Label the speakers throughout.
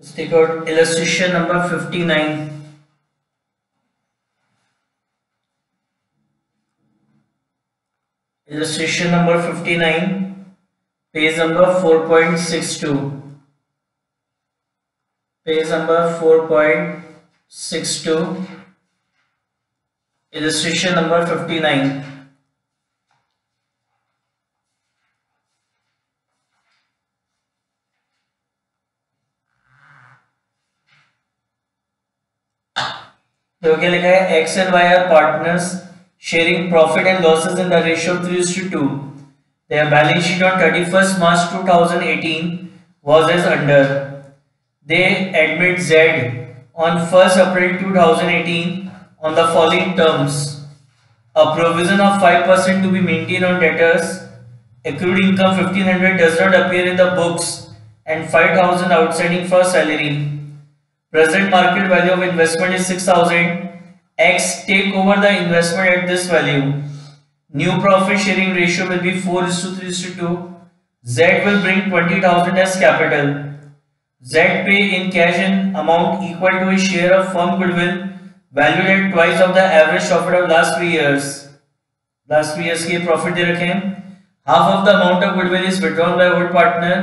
Speaker 1: Let's take out illustration number 59. Illustration number 59, page number 4.62. Page number 4.62, illustration number 59. तो क्या लिखा है, X and Y are partners sharing profit and losses in the ratio of 3:2. Their balance sheet on 31st March 2018 was as under. They admit Z on 1st April 2018 on the following terms: a provision of 5% to be maintained on debtors. Accrued income 1500 does not appear in the books and 5000 outstanding for salary. Present market value of investment is 6000. X take over the investment at this value. New profit sharing ratio will be 4:3:2. Z will bring 20,000 as capital. Z pay in cash an amount equal to a share of firm goodwill valued at twice of the average profit of last 3 years. Last 3 years के profit दे रखे हैं. Half of the amount of goodwill is withdrawn by old partner.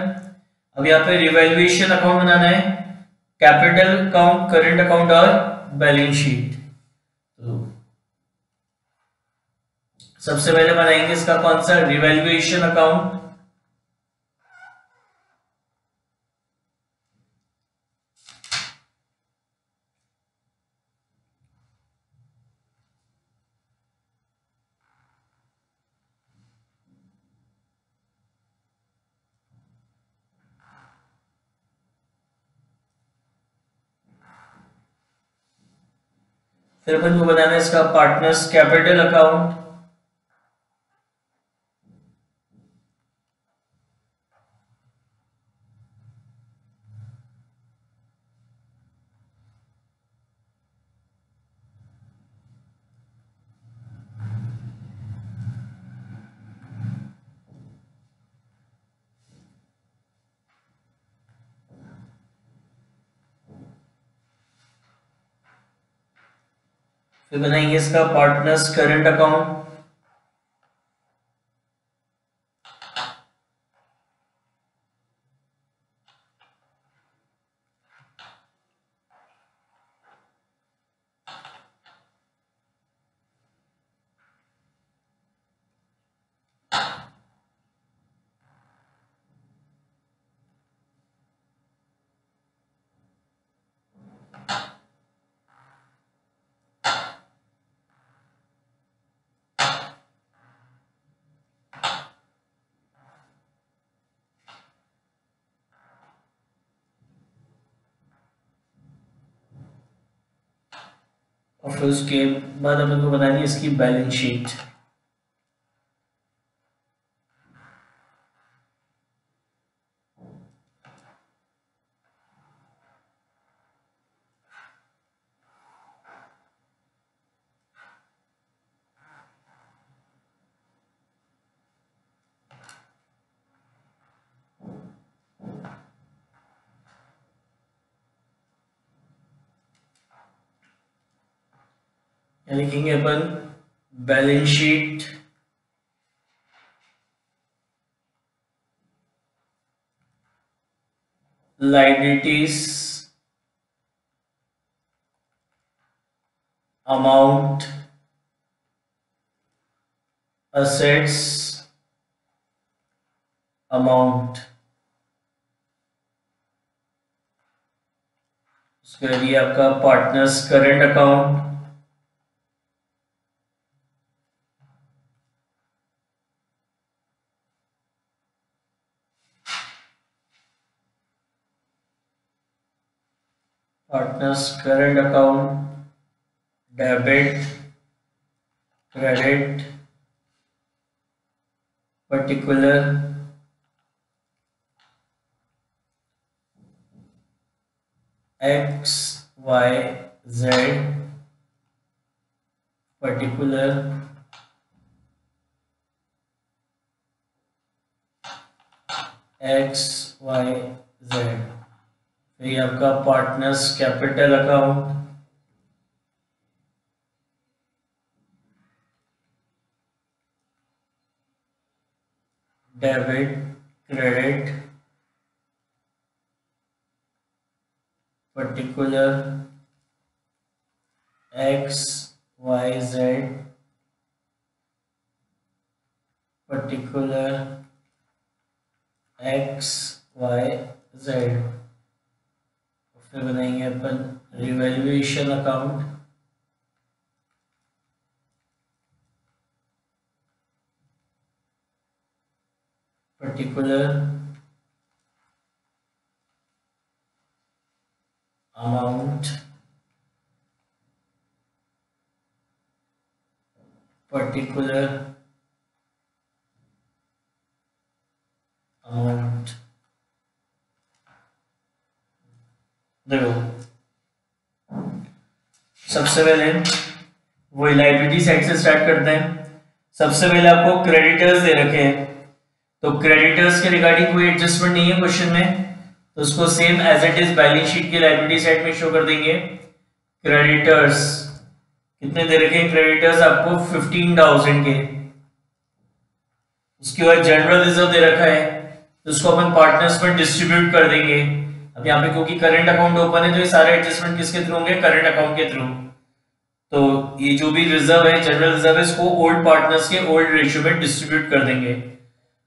Speaker 1: अब यहाँ पे revaluation account बनाना है, capital account, current account और balance sheet. तो सबसे पहले बनाएंगे इसका कौन सा, रिवैल्यूएशन अकाउंट. फिर अपन को बनाना है इसका पार्टनर्स कैपिटल अकाउंट. फिर बनाएंगे इसका पार्टनर्स करंट अकाउंट. और फिर उसके बाद अपन को बनानी है इसकी बैलेंस शीट. लिखेंगे अपन balance sheet liabilities amount assets amount. उसके लिए आपका partners current account. Partners current account, debit, credit, particular, X Y Z, particular, X Y Z. फिर ये आपका partners capital account, debit credit particular X Y Z, particular X Y Z. फिर बनाएंगे अपन revaluation account, particular amount, particular amount. देखो सबसे पहले वो लाइबिलिटी साइड से स्टार्ट करते हैं। सबसे पहले आपको क्रेडिटर्स दे रखे हैं, तो क्रेडिटर्स के रिगार्डिंग कोई एडजस्टमेंट नहीं है क्वेश्चन में, तो उसको same as it is balance sheet की लायबिलिटी साइड में शो कर देंगे। क्रेडिटर्स कितने दे रखे हैं? क्रेडिटर्स आपको 15,000 के। उसके बाद जनरल रिजर्व दे रखा है, तो उसको अपन पार्टनर्स पर डिस्ट्रीब्यूट कर देंगे। अब यहाँ पे क्योंकि करंट अकाउंट ओपन है, तो ये सारे एडजस्टमेंट किसके थ्रू होंगे? करंट अकाउंट के थ्रू। तो ये जो भी रिजर्व है, जनरल रिजर्व है, इसको ओल्ड पार्टनर्स के ओल्ड रेशियो में डिस्ट्रीब्यूट कर देंगे।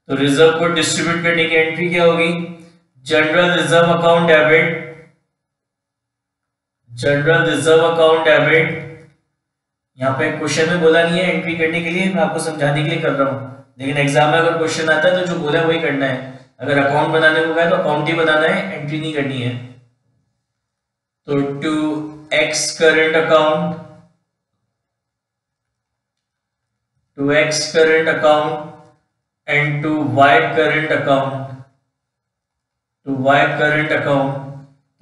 Speaker 1: तो रिजर्व को डिस्ट्रीब्यूट करने की एंट्री क्या होगी? General reserve account debit, general reserve account debit. यहाँ पे क्वेश्चन में बोला नहीं है एंट्री करने के लिए, मैं आपको समझाने के लिए कर रहा हूँ, लेकिन एग्जाम में अगर क्वेश्चन आता है तो जो बोला है वही करना है। अगर अकाउंट बनाने को कहा है तो अकाउंट ही बनाना है, एंट्री नहीं करनी है। तो to X current account, to X current account and to Y current account, to Y current account.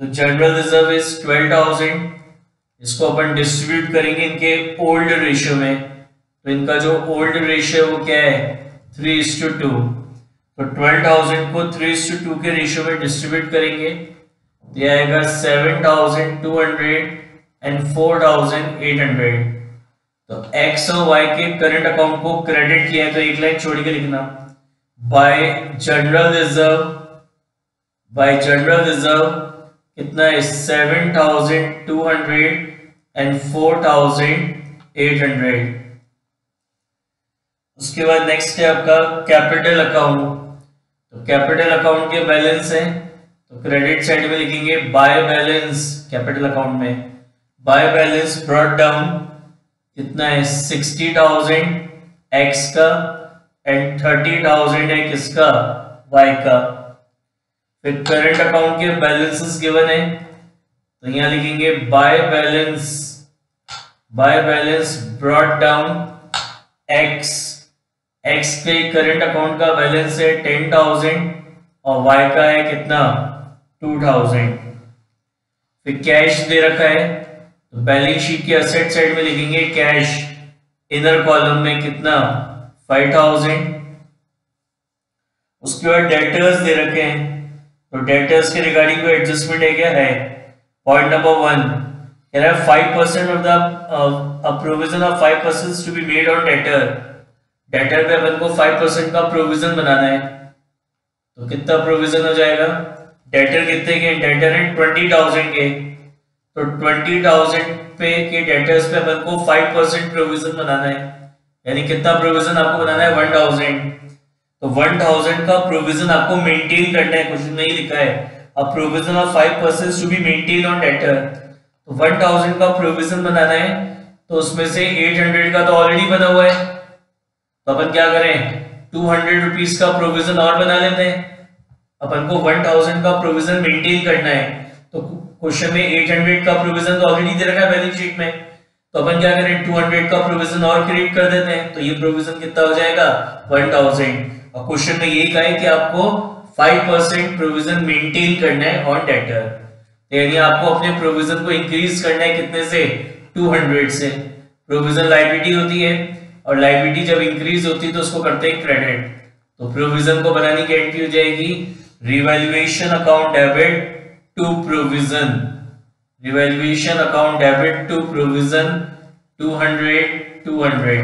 Speaker 1: तो जनरल रिजर्व इज 12,000, इसको अपन डिस्ट्रीब्यूट करेंगे इनके ओल्ड रेशियो में। तो इनका जो ओल्ड रेशियो है वो क्या है? 3:2। तो 12,000 को 3:2 के रेशियो में डिस्ट्रीब्यूट करेंगे, तो यह आएगा 7,200 एंड 4,800। तो एक्स और वाई के करंट अकाउंट को क्रेडिट किया है, तो एक लाइन छोड़ के लिखना, bye general reserve, bye general reserve कितना है? 7,200 एंड 4,800। उसके बाद नेक्स्ट है आपका कैपिटल अकाउंट। तो कैपिटल अकाउंट के बैलेंस है, तो क्रेडिट साइड में लिखेंगे बाय बैलेंस। कैपिटल अकाउंट में बाय बैलेंस ब्रॉट डाउन कितना है? 60,000 एक्स का एंड 30,000 है किसका? वाई का। फिर करंट अकाउंट के बैलेंसेस गिवन है, तो यहां लिखेंगे by balance, by balance brought down x, x के करंट अकाउंट का बैलेंस है 10,000 और वाई का है कितना? 2,000। फिर कैश दे रखा है, तो बैलेंस शीट के असेट साइड में लिखेंगे कैश, इनर कॉलम में कितना? 5,000। उसके बाद डेटर्स दे रखे हैं, तो डेटर्स के रिगार्डिंग कोई एडजस्टमेंट है क्या? है। पॉइंट नंबर 1 कह रहा है 5% of the provision of 5% to be made on debtor. Debtor पे अपन को 5% का प्रोविजन बनाना है, तो कितना प्रोविजन हो जाएगा? डेटर कितने के? डेटर है 20,000 के, तो 20,000 पे के डेटर्स पे अपन को 5% प्रोविजन बनाना है, यानी कितना प्रोविजन आपको बनाना है? 1,000। तो 1,000 का प्रोविजन आपको मेंटेन करना है, क्वेश्चन में ही लिखा है a provision of 5% to be maintain on debtor. तो 1,000 का प्रोविजन बनाना है, तो उसमें से 800 का तो ऑलरेडी बना हुआ है, तो अपन क्या करें? 200 रुपीज का प्रोविजन और बना लेते हैं। अपन को 1,000 का प्रोविजन मेंटेन करना है, तो क्वेश्चन में 800 का प्रोविजन तो ऑलरेडी दे रखा है बैलेंस शीट में, तो अपन क्या करें? 200 का प्रोविजन और क्रिएट कर देते हैं, तो ये प्रोविजन कितना हो जाएगा? 1,000। और क्वेश्चन में यही कहा है कि आपको 5% प्रोविजन मेंटेन करना है ऑन डेटर, यानी आपको अपने प्रोविजन को इंक्रीज करना है कितने से? 200 से। प्रोविजन लायबिलिटी होती है, और लायबिलिटी जब इंक्रीज होती है तो उसको करते हैं क्रेडिट। तो प्रोविजन को बनाने की एंट्री हो जाएगी revaluation account debit to provision, revaluation account debit to provision 200।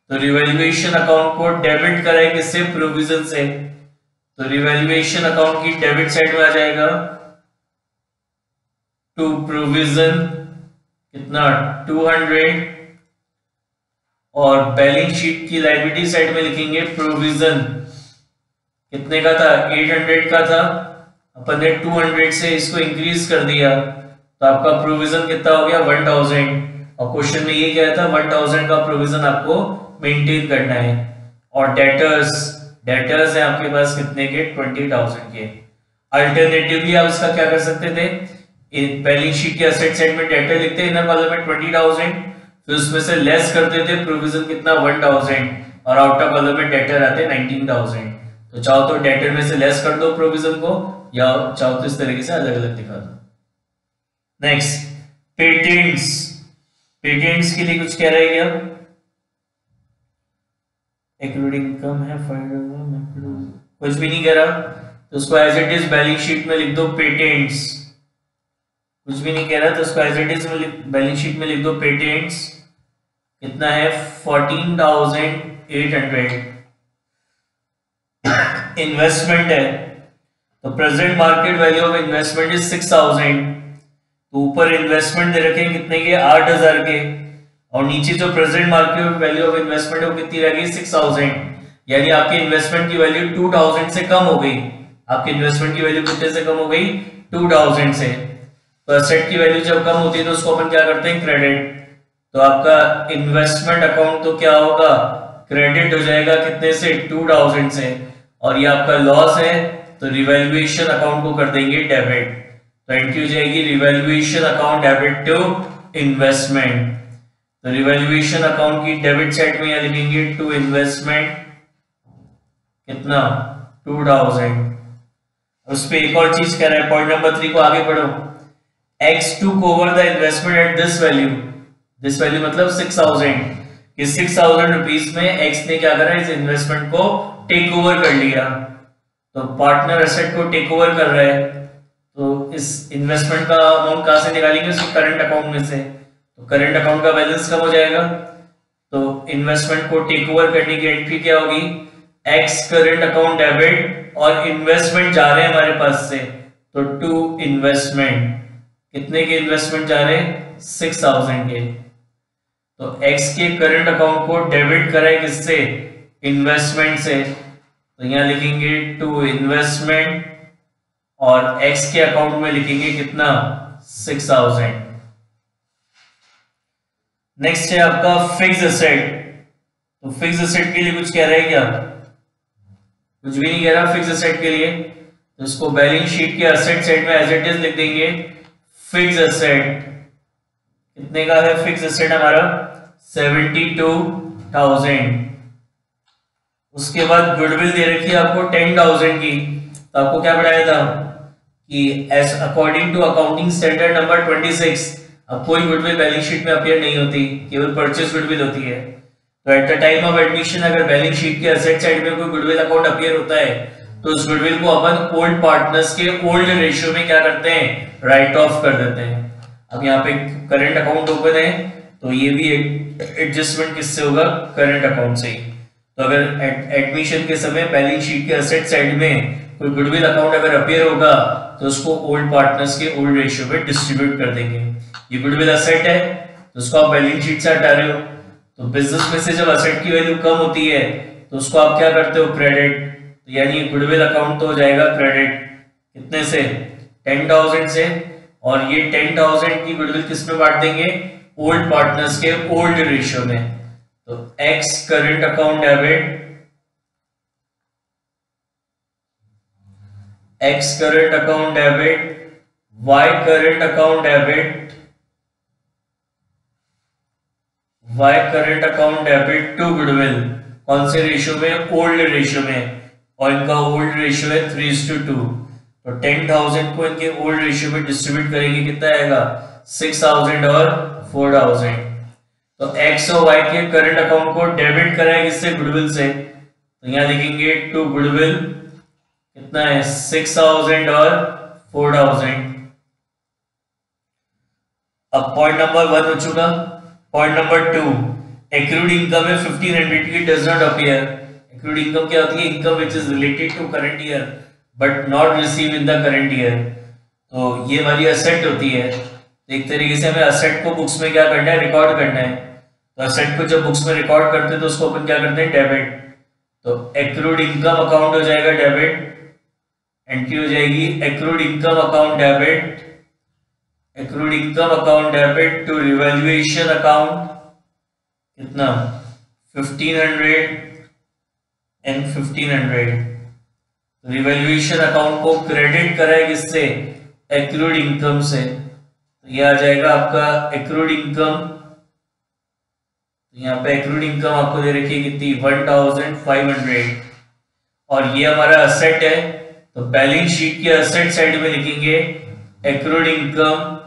Speaker 1: तो रिवैल्यूएशन अकाउंट को डेबिट कराए किससे? प्रोविजन से। तो रिवैल्यूएशन अकाउंट की डेबिट साइड में आ जाएगा टू प्रोविजन कितना 200, और बैलेंस शीट की लायबिलिटी साइड में लिखेंगे प्रोविजन कितने का था? 800 का था, अपन ने 200 से इसको इंक्रीज कर दिया तो आपका प्रोविजन कितना हो गया? 1000। और क्वेश्चन में ये क्या था? 1000 का प्रोविजन आपको मेंटेन करना है। और डेटर्स है आपके पास कितने के? 20000 के। अल्टरनेटिवली आप इसका क्या कर सकते थे? बैलेंस शीट के असेट साइड में डेटर लिखते हैं, इनर कॉलम में 20000, फिर उसमें से लेस करते थे प्रोविजन कितना? 1000, और आउटर कॉलम में डेटर आते 19000। तो चाहो तो डेटर में से लेस कर दो प्रोविजन को, या चाहो तो इस तरीके से अलग अलग दिखा दो। नेक्स्ट, पेटेंट्स के लिए कुछ कह रहे हैं क्या? एक्लूडिंग इनकम है, कुछ भी नहीं कह रहा तो उसको as it is balance sheet में लिख दो पेटेंट्स। कुछ भी नहीं कह रहा तो उसको as it is balance sheet में लिख दो पेटेंट्स। कितना है? 14800। इन्वेस्टमेंट है तो present market value of investment is 6000। तो ऊपर इन्वेस्टमेंट दे रखे हैं कितने के? 8000 के, और नीचे जो present market value of investment है वो कितनी रह गई? 6000। यानी आपकी इन्वेस्टमेंट की वैल्यू 2000 से कम हो गई। आपकी इन्वेस्टमेंट की वैल्यू कितने से कम हो गई? 2000 से। तो एसेट की वैल्यू जब कम होती है तो उसको अपन क्या करते हैं? क्रेडिट। तो आपका इन्वेस्टमेंट अकाउंट तो क्या होगा? क्रेडिट हो जाएगा कितने से? 2000 से। और ये आपका लॉस है तो रिवैल्यूएशन अकाउंट को कर देंगे डेबिट। तो एंट्री हो जाएगी revaluation account debit to investment. तो रिवैल्यूएशन अकाउंट की डेबिट साइड में यहां लिखेंगे टू इन्वेस्टमेंट कितना? 2000। उस पे एक और चीज कह रहा है, पॉइंट नंबर 3 को आगे पढ़ो। X to cover the investment at this value मतलब 6000। इस 6000 रुपीज में X ने क्या करा? इस इन्वेस्टमेंट को टेक ओवर कर लिया। तो पार्टनर एसेट को टेक ओवर कर रहा है, तो इस इन्वेस्टमेंट का अमाउंट कहां से निकालेंगे? उसके करंट अकाउंट में से। तो करंट अकाउंट का बैलेंस कम हो जाएगा। तो इन्वेस्टमेंट को टेक ओवर करने की एंट्री क्या होगी? X करंट अकाउंट डेबिट, और इन्वेस्टमेंट जा रहे हैं हमारे पास से, तो टू इन्वेस्टमेंट कितने के इन्वेस्टमेंट जा रहे हैं? 6000 के। तो X के करंट अकाउंट को डेबिट कराए किससे? इन्वेस्टमेंट से। तो यहां लिखेंगे टू इन्वेस्टमेंट, और X के अकाउंट में लिखेंगे कितना? 6000। नेक्स्ट है आपका फिक्स एसेट। तो फिक्स एसेट के लिए कुछ कह रहे हैं क्या? कुछ भी नहीं कह रहा फिक्स एसेट के लिए। तो इसको बैलेंस शीट के एसेट साइड में एज इट इज लिख देंगे फिक्स एसेट। कितने का है फिक्स एसेट हमारा? 72000। उसके बाद गुडविल दे रखी है आपको 10000 की। तो आपको क्या पढ़ाया था कि as according to accounting standard number 26 अब कोई गुडविल बैलेंस शीट में अपीयर नहीं होती, केवल परचेज गुडविल होती है। तो at the time of admission अगर बैलेंस शीट के एसेट साइड में कोई गुडविल अकाउंट अपीयर होता है तो उस गुडविल को अपन ओल्ड पार्टनर्स के ओल्ड रेशियो में क्या करते हैं? राइट ऑफ कर देते हैं। अब यहाँ पे करंट अकाउंट ओपन है तो ये भी एडजस्टमेंट किससे होगा? करंट अकाउंट से ही। तो अगर एडमिशन के समय बैलेंस शीट के एसेट साइड में कोई गुडविल अकाउंट अगर अपीयर होगा तो उसको ओल्ड पार्टनर्स के ओल्ड रेशियो में डिस्ट्रीब्यूट कर देंगे। ये गुडविल एसेट है तो उसको आप बैलेंस शीट से हटा रहे हो, तो बिजनेस में से जब एसेट की वैल्यू कम होती है तो उसको आप क्या करते हो? क्रेडिट। तो यानी गुडविल अकाउंट तो हो जाएगा क्रेडिट कितने से? 10000 से। और ये 10000 की गुडविल किस में बांट देंगे? ओल्ड पार्टनर्स के ओल्ड रेशियो में। तो X current account debit, X current account debit, Y current account debit, Y current account debit to goodwill. कौन से रेशियो में? ओल्ड रेशियो में। और इनका ओल्ड रेशियो है 3:2। तो 10000 को इनके ओल्ड रेशियो में डिस्ट्रीब्यूट करेंगे, कितना आएगा? 6000 और 4000। तो X और Y के करंट अकाउंट को डेबिट कराएंगे इससे? गुडविल से। तो यहां लिखेंगे टू गुडविल कितना है? 6000 और 4000। अब पॉइंट नंबर 1 हो चुका। पॉइंट नंबर 2, एक्रूड इनकम में 1500 की does not appear. Accrued income क्या होती है? Income which is related to current year but not receive in the current year. तो ये हमारी असेट होती है। एक तरीके से हमें असेट को बुक्स में क्या करना है? रिकॉर्ड करना है। तो असेट को जब बुक्स में रिकॉर्ड करते हैं तो उसको अपन क्या करते हैं? डेबिट। तो एक्रूड इनकम अकाउंट हो जाएगा डेबिट, एंट्री हो जाएगी accrued income account debit, accrued income account debit to revaluation account. कितना? 1500 एंड 1500। रिवैल्यूएशन अकाउंट को क्रेडिट कराए किससे? एक्रूड इनकम से। तो यह आ जाएगा आपका एक्रूड इनकम। यहाँ पे एक्रूड इनकम आपको दे रखी है कितनी? 1500। और ये हमारा असेट है, तो बैलेंस शीट के असेट साइड में लिखेंगे एक्रूड इनकम।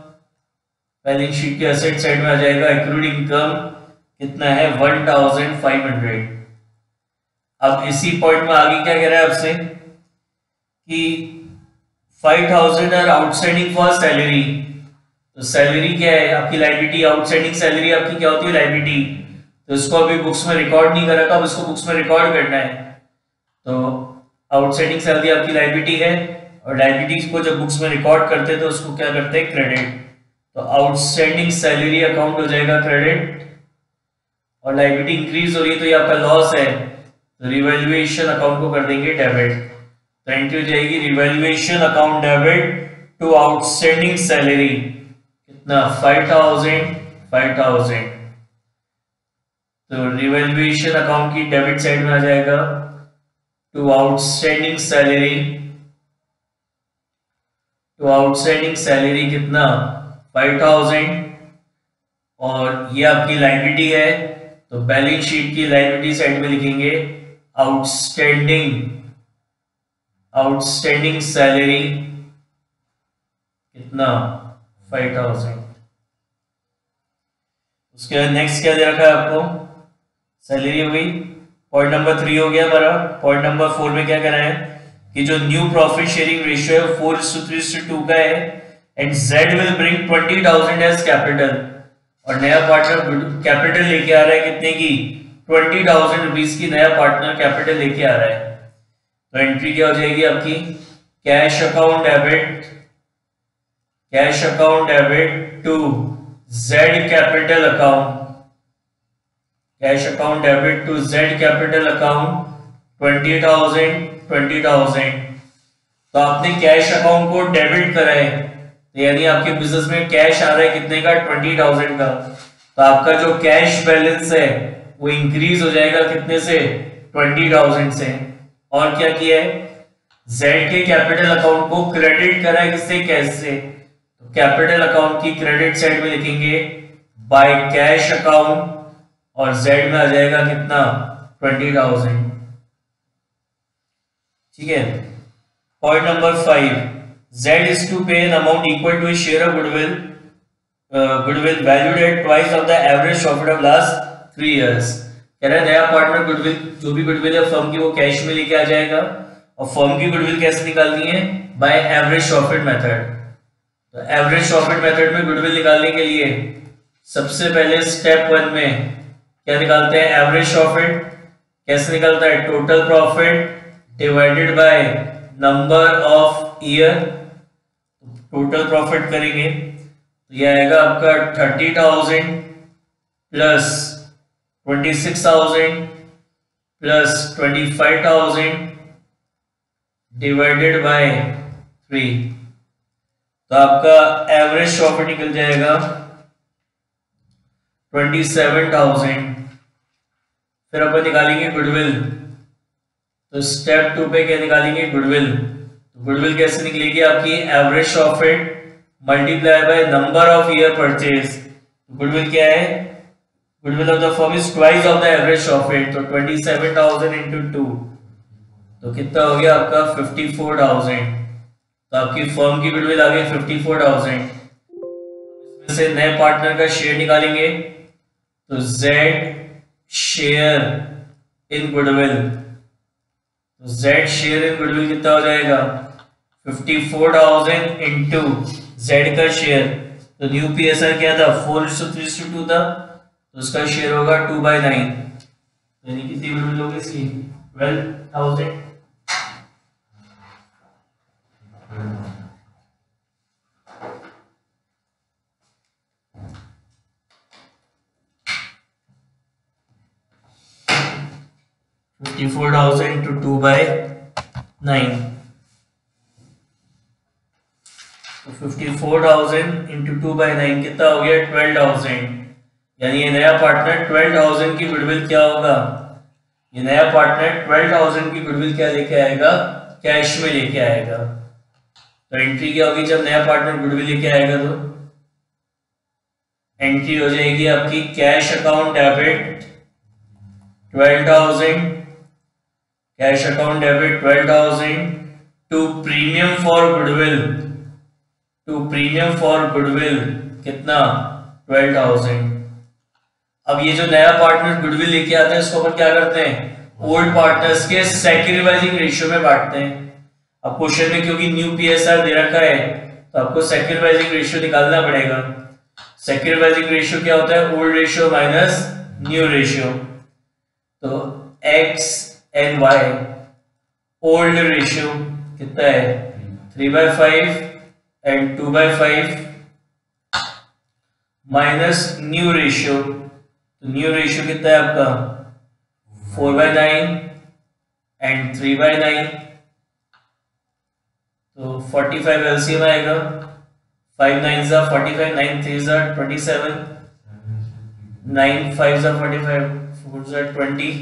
Speaker 1: बैलेंस शीट के असेट साइड में आ जाएगा एक्रूड इनकम। कितना है? 1500। अब इसी पॉइंट में आगे क्या कह रहा है आपसे कि 5000 आर आउटस्टैंडिंग फॉर सैलरी। तो सैलरी क्या है? आपकी लायबिलिटी। आउटस्टैंडिंग सैलरी आपकी क्या होती है? लायबिलिटी। तो इसको अभी बुक्स में रिकॉर्ड नहीं करा था, अब इसको बुक्स में रिकॉर्ड करना है। तो आउटस्टैंडिंग सैलरी आपकी लायबिलिटी है, और लायबिलिटीज को जब बुक्स में रिकॉर्ड करते हैं तो उसको क्या करते हैं? क्रेडिट। तो आउटस्टैंडिंग सैलरी अकाउंट हो जाएगा क्रेडिट, और लायबिलिटी इंक्रीज हो रही है तो ये आपका लॉस है, तो रिवैल्यूएशन अकाउंट को कर देंगे डेबिट। तो एंट्री हो जाएगी revaluation account debit to outstanding salary. कितना? 5000। तो रिवैल्यूएशन अकाउंट की डेबिट साइड में आ जाएगा to outstanding salary. To outstanding salary कितना? 5000। और ये आपकी लायबिलिटी है, तो बैलेंस शीट की लायबिलिटी साइड में लिखेंगे आउटस्टैंडिंग सैलरी। कितना? 5000। उसके बाद नेक्स्ट क्या दे रखा है आपको? सैलरी हो गई। पॉइंट नंबर 3 हो गया हमारा। पॉइंट नंबर 4 में क्या करना है कि जो न्यू प्रॉफिट शेयरिंग रेशियो है 4:3:2 का है, and Z will bring 20,000 as capital. और नया पार्टनर कैपिटल लेके आ रहा है कितने की? 20,000 रुपीज की नया पार्टनर कैपिटल लेके आ रहा है। तो एंट्री क्या हो जाएगी आपकी? Cash account debit to Z capital account. Cash account debit to Z capital account 20,000। तो आपने कैश अकाउंट को डेबिट करा है, तो यानी आपके बिजनेस में कैश आ रहा है कितने का? 20,000 का। तो आपका जो कैश बैलेंस है वो इंक्रीज हो जाएगा कितने से? 20,000 से। और क्या किया है? Z के कैपिटल अकाउंट को क्रेडिट करा है किससे? कैश से। तो कैपिटल अकाउंट की क्रेडिट साइड में लिखेंगे बाय कैश अकाउंट, और Z में आ जाएगा कितना? 20,000। ठीक है। Point number 5, Z is to pay an amount equal to a share of goodwill valued at twice of the average profit of last 3 years। कह रहा है नया पार्टनर गुडविल, जो भी गुडविल है फर्म की, वो कैश में लेके आ जाएगा। और फर्म की गुडविल कैसे निकालनी है? By average profit method. तो एवरेज प्रॉफिट मेथड में गुडविल निकालने के लिए सबसे पहले स्टेप 1 में क्या निकालते हैं? Average profit. कैसे निकलता है? Total profit divided by number of year. Total profit करेंगे तो यह आएगा आपका 30,000 प्लस 26,000 प्लस 25,000 डिवाइडेड बाय 3। तो आपका एवरेज प्रॉफिट निकल जाएगा 27,000। फिर अपन निकालेंगे गुडविल। तो स्टेप 2 पे क्या निकालेंगे? गुडविल। तो गुडविल कैसे निकलेगी आपकी? Average profit multiply by number of year purchase. Goodwill क्या है? Goodwill of the firm is twice of the average profit. तो 27,000 इंटू 2, तो कितना हो गया आपका? 54,000। तो आपकी फर्म की गुडविल आ गई 54,000। इसमें से नए पार्टनर का शेयर निकालेंगे, तो Z शेयर इन गुडविल। तो Z शेयर इन गुडविल कितना हो जाएगा? 54,000 इंटू जेड का शेयर, तो न्यू पीएसआर क्या था 4:3:2 था, तो उसका शेयर होगा 2/9, यानी कितनी गुडविल होगी इसकी 12,000। $54,000 into 2/9, तो 54,000 into 2/9 कितना हो गया 12,000, यानी ये नया पार्टनर 12,000 की गुडविल क्या होगा, ये नया पार्टनर 12,000 की गुडविल क्या लेके आएगा, कैश में लेके आएगा। तो एंट्री क्या होगी जब नया पार्टनर गुडविल लेके आएगा, तो एंट्री हो जाएगी आपकी cash account debit 12,000, cash account debit 12,000 to premium for goodwill, to premium for goodwill कितना 12,000। अब ये जो नया पार्टनर गुडविल लेके आता है इसको अपन क्या करते हैं, ओल्ड पार्टनर्स के सेक्रीवाइजिंग रेशियो में बांटते हैं। अब क्वेश्चन में क्योंकि न्यू पीएसआर दे रखा है तो आपको सेक्रीवाइजिंग रेशियो निकालना पड़ेगा। सेक्रीवाइजिंग रेशियो क्या होता है, old ratio minus new ratio. तो X and Y old ratio कितना है 3/5 एंड 2/5 माइनस न्यू रेशियो, तो न्यू रेशियो कितना है आपका 4/9 एंड 3/9, तो 45 एलसीएम आएगा, 5 9 जा 45, 9 3 जा 27, 9 5 जा 45, 4 जा 20,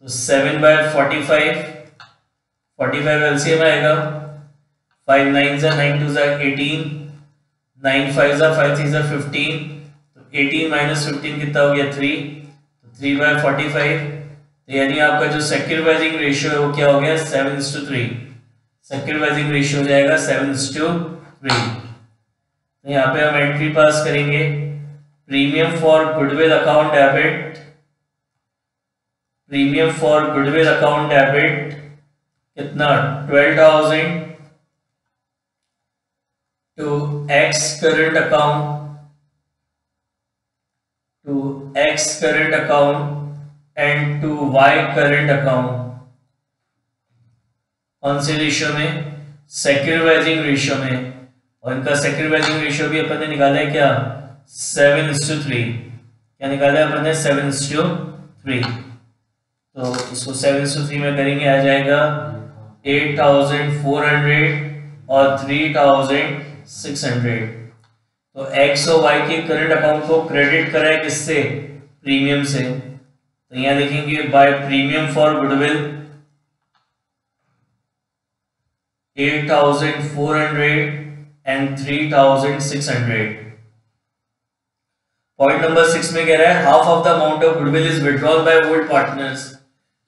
Speaker 1: तो 7/45, 45 एलसीएम आएगा, 5 9 जा 9 2 जा 18, 9 5 जा 5 3 जा 15, तो 18 माइनस 15 कितना हो गया 3, तो 3/45, तो यानी आपका जो सेक्रीवाइजिंग रेशियो है वो क्या हो गया 7:3, सेक्रीवाइजिंग रेशियो हो जाएगा 7:3। तो यहाँ पे हम एंट्री पास करेंगे premium for goodwill account debit, premium for goodwill account debit कितना 12,000 to X current account, to X current account and to Y current account. कौन से रेशियो में, सेक्रीवाइजिंग रेशियो में, और इनका सेक्रीवाइजिंग रेशियो भी अपन ने निकाला है क्या 7:3, क्या निकाला है अपन ने 7:3, तो इसको 7:3 में करेंगे आ जाएगा 8,400 और 3,600। तो एक्स और वाई के करंट अकाउंट को क्रेडिट कराए किससे, प्रीमियम से, तो यहां देखेंगे by premium for goodwill 8,400 and 3,600। Point number 6 में कह रहा है half of the amount of goodwill is withdrawn by old partners.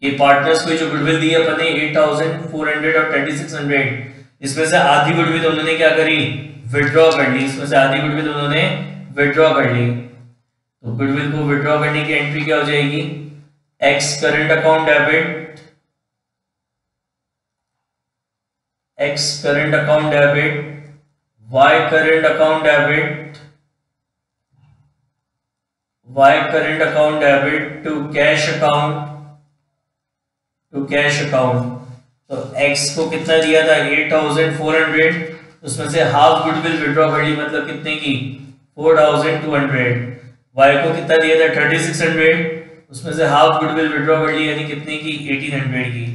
Speaker 1: ये पार्टनर्स को जो गुडविल दी है अपन ने 8,400 और 3,600, इसमें से आधी गुडविल उन्होंने क्या करी, विड्रॉ कर ली, इसमें से आधी गुडविल उन्होंने विड्रॉ कर ली। तो गुडविल को विड्रॉ करने की एंट्री क्या हो जाएगी, X current account debit, X current account debit, Y current account debit, Y current account debit to cash account, to cash account. तो एक्स को कितना दिया था 8,400, उसमें से हाफ गुडविल विड्रॉ कर ली, मतलब कितने की 4,200। वाई को कितना दिया था 3,600, उसमें से हाफ गुडविल विड्रॉ कर ली, यानी कितने की 1,800 की।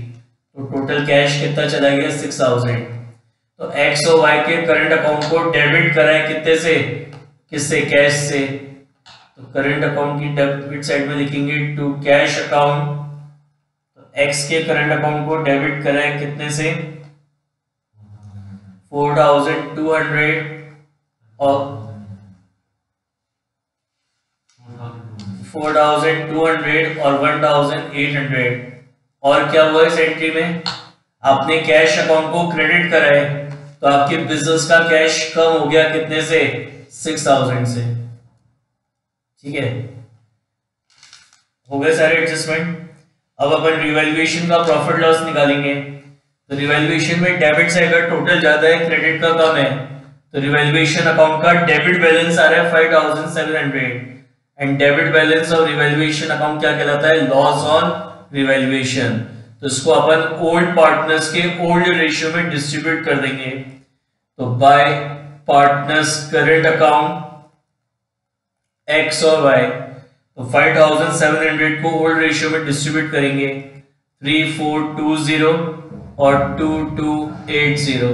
Speaker 1: तो टोटल कैश कितना चला गया 6,000। तो एक्स और वाई के करंट अकाउंट को डेबिट कराए कितने से, किससे, कैश से। तो करंट अकाउंट की डेबिट साइड में लिखेंगे टू कैश अकाउंट, तो एक्स के करंट अकाउंट को डेबिट कराए कितने से 4,200 और 4,200 और 1,800। और क्या हुआ इस एंट्री में, आपने कैश अकाउंट को क्रेडिट कराए तो आपके बिजनेस का कैश कम हो गया कितने से 6,000 से। ठीक है, हो गए सारे एडजस्टमेंट। अब अपन रिवैल्यूएशन का प्रॉफिट लॉस निकालेंगे। तो रिवैल्यूएशन में डेबिट से अगर टोटल ज्यादा है क्रेडिट का कम है तो रिवैल्यूएशन अकाउंट का डेबिट बैलेंस आ रहा है 5700 एंड डेबिट बैलेंस और रिवैल्यूएशन अकाउंट क्या कहलाता है, लॉस ऑन रिवैल्यूएशन। तो इसको अपन ओल्ड पार्टनर्स के ओल्ड रेशियो में डिस्ट्रीब्यूट कर देंगे। तो bye partners current account x और वाई, तो 5700 को ओल्ड रेशियो में डिस्ट्रीब्यूट करेंगे 3420 और 2280। तो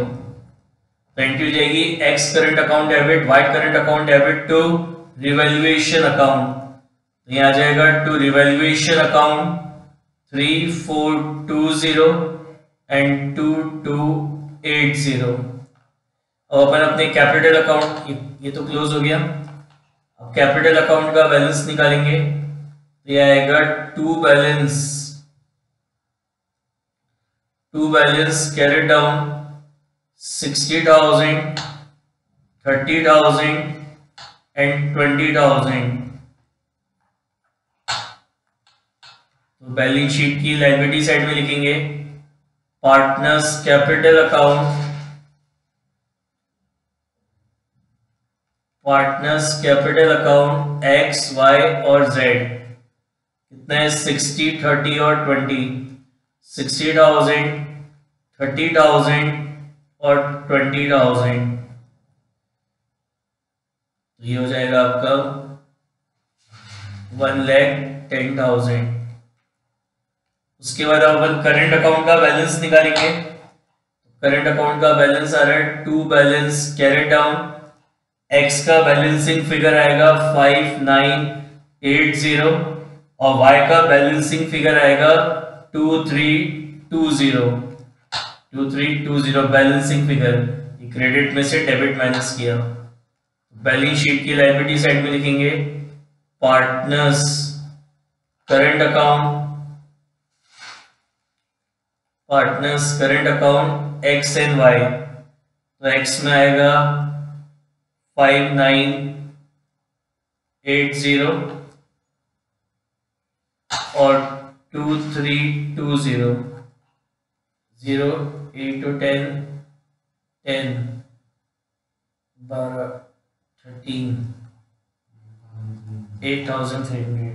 Speaker 1: एंट्री हो जाएगी X current account debit, Y current account debit to revaluation account. तो यहाँ आ जाएगा टू रिवैल्यूएशन अकाउंट 3420 एंड 2280। अब अपन अपने कैपिटल अकाउंट, ये तो क्लोज हो गया। अब कैपिटल अकाउंट का बैलेंस निकालेंगे तो यह आएगा to balance carry down 60,000, 30,000 and 20,000। तो बैलेंस शीट की लायबिलिटी साइड में लिखेंगे partners capital account X Y और जेड कितना है 60, 30 और 20, 60,000, 30,000 और 20,000। तो ये हो जाएगा आपका 1,10,000। उसके बाद अपन करंट अकाउंट का बैलेंस निकालेंगे। करंट अकाउंट का बैलेंस आ रहा है to balance carry down, X का बैलेंसिंग फिगर आएगा 5980 और वाई का बैलेंसिंग फिगर आएगा 2320 बैलेंसिंग फिगर। क्रेडिट में से डेबिट माइनस किया। बैलेंस शीट की लायबिलिटी साइड में लिखेंगे partners current account X and Y. तो एक्स में आएगा 5980 और 2320, 0, 8 to 10, 10, 12, 13, 8,300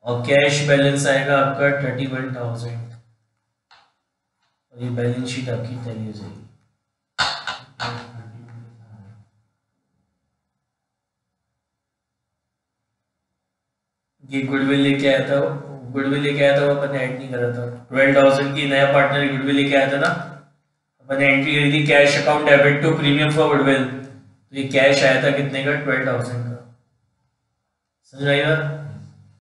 Speaker 1: और कैश बैलेंस आएगा आपका 31,000 और ये बैलेंस शीट आपकी तैयार हो जाएगी। ये गुडविल लेके आया था, वो अपन ऐड नहीं करा था। 12,000 की नया पार्टनर गुडविल लेके आया था ना, अपन एंट्री करी थी cash account debit to premium for goodwill. तो ये कैश आया था कितने का, 12,000 का। समझ आई बात?